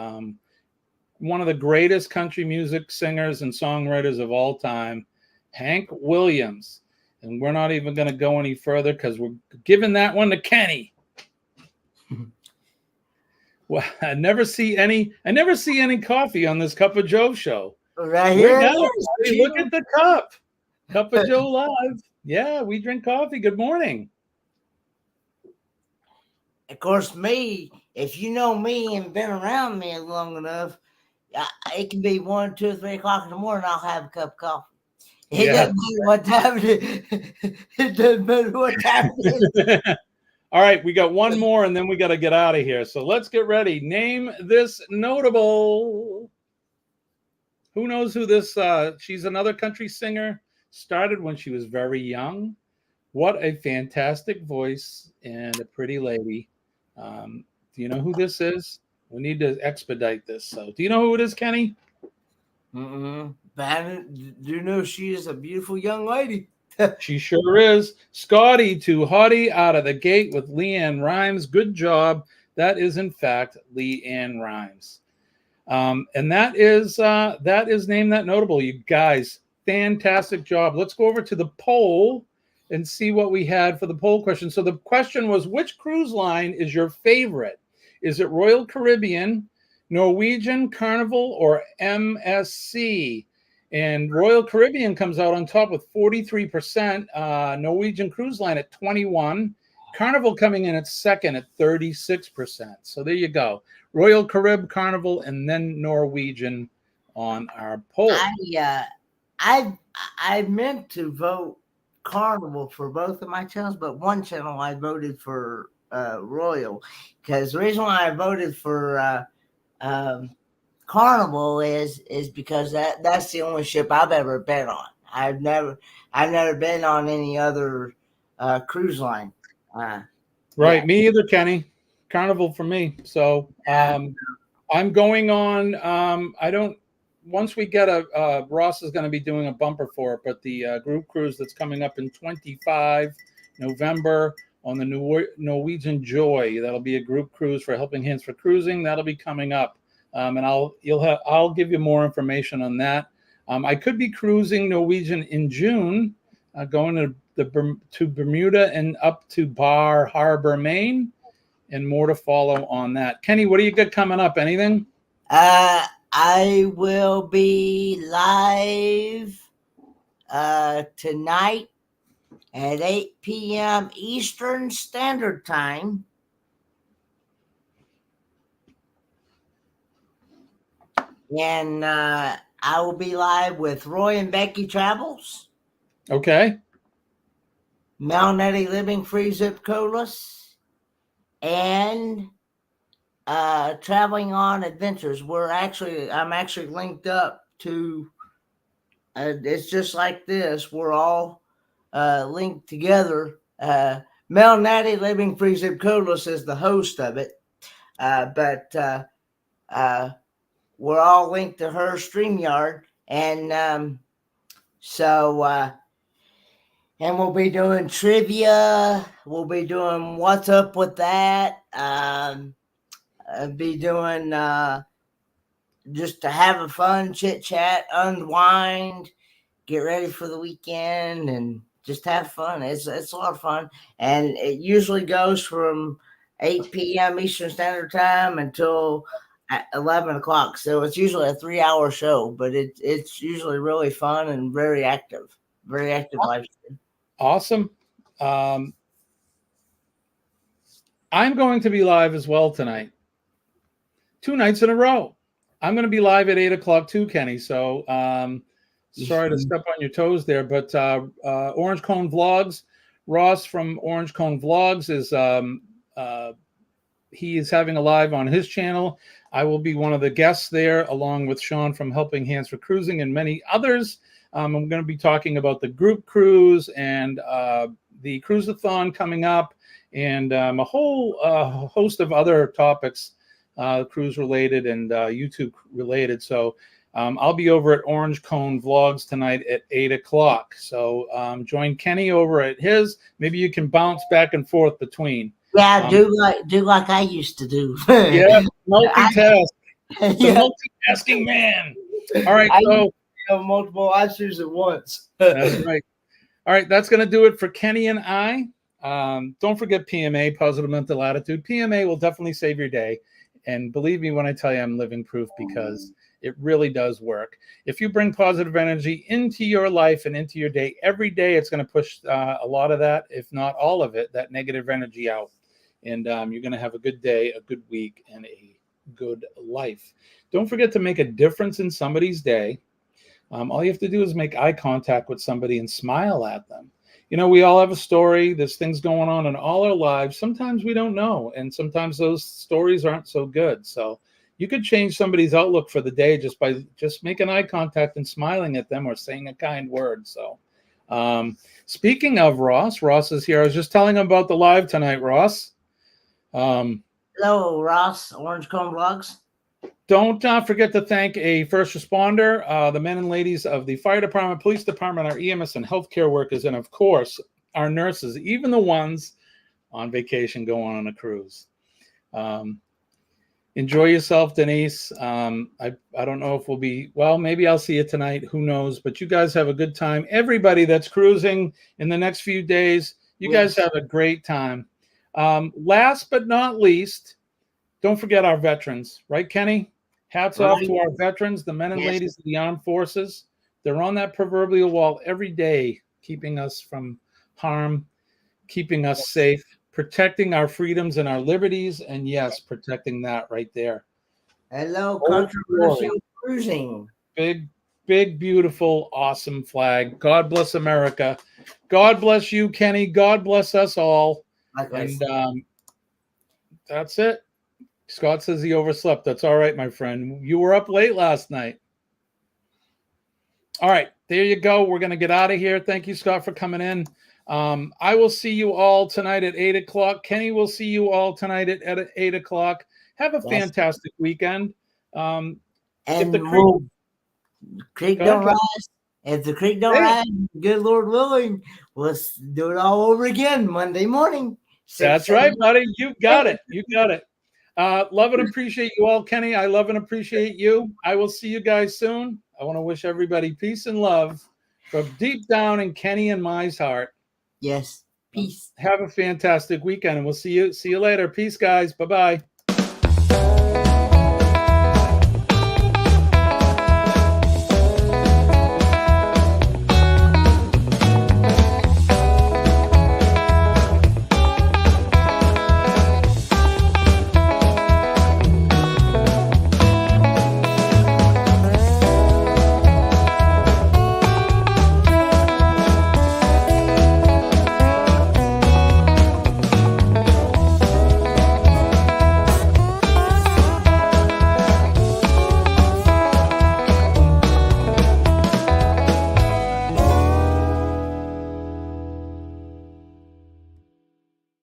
One of the greatest country music singers and songwriters of all time, Hank Williams. And we're not even going to go any further because we're giving that one to Kenny. Well, I never see any coffee on this Cup of Joe show. Right here. Look at the cup. Cup of Joe Live. Yeah, we drink coffee. Good morning. Of course, me, if you know me and been around me long enough, it can be 1, 2, 3 o'clock in the morning. I'll have a cup of coffee. It doesn't matter what time it doesn't matter what time it is. All right, we got one more, and then we got to get out of here. So let's get ready. Name this notable. Who knows who this? She's another country singer. Started when she was very young. What a fantastic voice and a pretty lady. Do you know who this is? We need to expedite this. So, do you know who it is, Kenny? But I do know she is a beautiful young lady. She sure is. Scotty to Hottie out of the gate with Leanne Rimes. Good job. That is, in fact, Leanne Rimes. And that is Name That Notable. You guys, fantastic job. Let's go over to the poll and see what we had for the poll question. So the question was, which cruise line is your favorite? Is it Royal Caribbean, Norwegian, Carnival, or MSC? And Royal Caribbean comes out on top with 43%, Norwegian Cruise Line at 21%, Carnival coming in at second at 36%. So there you go. Royal Carib, Carnival, and then Norwegian on our poll. I meant to vote Carnival for both of my channels, but one channel I voted for Royal, because the reason why I voted for Carnival is because that's the only ship I've ever been on. I've never been on any other cruise line. Right, me either, Kenny. Carnival for me. So I'm going on. Once we get Ross is going to be doing a bumper for it, but the group cruise that's coming up in 25 November on the Norwegian Joy. That'll be a group cruise for Helping Hands for Cruising. That'll be coming up, and I'll give you more information on that. I could be cruising Norwegian in June, going to Bermuda and up to Bar Harbor, Maine, and more to follow on that. Kenny, what do you got coming up? Anything? I will be live tonight at 8 p.m. Eastern Standard Time. And I will be live with Roy and Becky Travels. Okay. Mount Eddie Living Free Zip Codeless. And Traveling on Adventures. I'm actually linked up to, it's just like this. We're all linked together. Mel Natty Living Free Zip Codeless is the host of it. But we're all linked to her StreamYard. And and we'll be doing trivia. We'll be doing What's Up With That. Be doing just to have a fun chit chat, unwind, get ready for the weekend, and just have fun. It's a lot of fun, and it usually goes from 8 p.m. Eastern Standard Time until 11 o'clock. So it's usually a 3-hour show, but it's usually really fun and very active live stream. Awesome. I'm going to be live as well tonight. 2 nights in a row. I'm going to be live at 8 o'clock too, Kenny. So sorry to step on your toes there, but Orange Cone Vlogs, Ross from Orange Cone Vlogs is he is having a live on his channel. I will be one of the guests there, along with Sean from Helping Hands for Cruising and many others. I'm going to be talking about the group cruise and the cruise-a-thon coming up, and a whole host of other topics, cruise-related and YouTube-related. So I'll be over at Orange Cone Vlogs tonight at 8 o'clock. So join Kenny over at his. Maybe you can bounce back and forth between. Yeah, do like I used to do. Yeah, multitask. Yeah. The multitasking man. All right, so multiple issues at once. that's right. All right, that's going to do it for Kenny and I. Don't forget PMA, Positive Mental Attitude. PMA will definitely save your day. And believe me when I tell you I'm living proof, because it really does work. If you bring positive energy into your life and into your day, every day it's going to push a lot of that, if not all of it, that negative energy out. And you're going to have a good day, a good week, and a good life. Don't forget to make a difference in somebody's day. All you have to do is make eye contact with somebody and smile at them. You know, we all have a story. There's things going on in all our lives. Sometimes we don't know, and sometimes those stories aren't so good. So you could change somebody's outlook for the day just by making eye contact and smiling at them or saying a kind word. So speaking of Ross is here. I was just telling him about the live tonight, Ross. Hello, Ross, Orange Cone Vlogs. Don't forget to thank a first responder, the men and ladies of the fire department, police department, our EMS and healthcare workers, and of course, our nurses, even the ones on vacation going on a cruise. Enjoy yourself, Denise. I don't know if we'll be, well, maybe I'll see you tonight. Who knows? But you guys have a good time. Everybody that's cruising in the next few days, you guys have a great time. Last but not least, don't forget our veterans, right, Kenny? Hats off to our veterans, the men and ladies of the armed forces. They're on that proverbial wall every day, keeping us from harm, keeping us safe, protecting our freedoms and our liberties, and yes, protecting that right there. Hello, controversial cruising. Big, beautiful, awesome flag. God bless America. God bless you, Kenny. God bless us all. Likewise. And that's it. Scott says he overslept. That's all right, my friend. You were up late last night. All right, there you go. We're going to get out of here. Thank you, Scott, for coming in. I will see you all tonight at 8 o'clock. Kenny will see you all tonight at 8 o'clock. Have a fantastic weekend. And if the creek don't rise, if the creek don't rise, good Lord willing, we'll do it all over again Monday morning. That's right, buddy. You got it. You got it. Love and appreciate you all, Kenny. I love and appreciate you. I will see you guys soon. I want to wish everybody peace and love from deep down in Kenny and my heart. Yes. Peace. Have a fantastic weekend, and we'll see you later. Peace, guys. Bye-bye.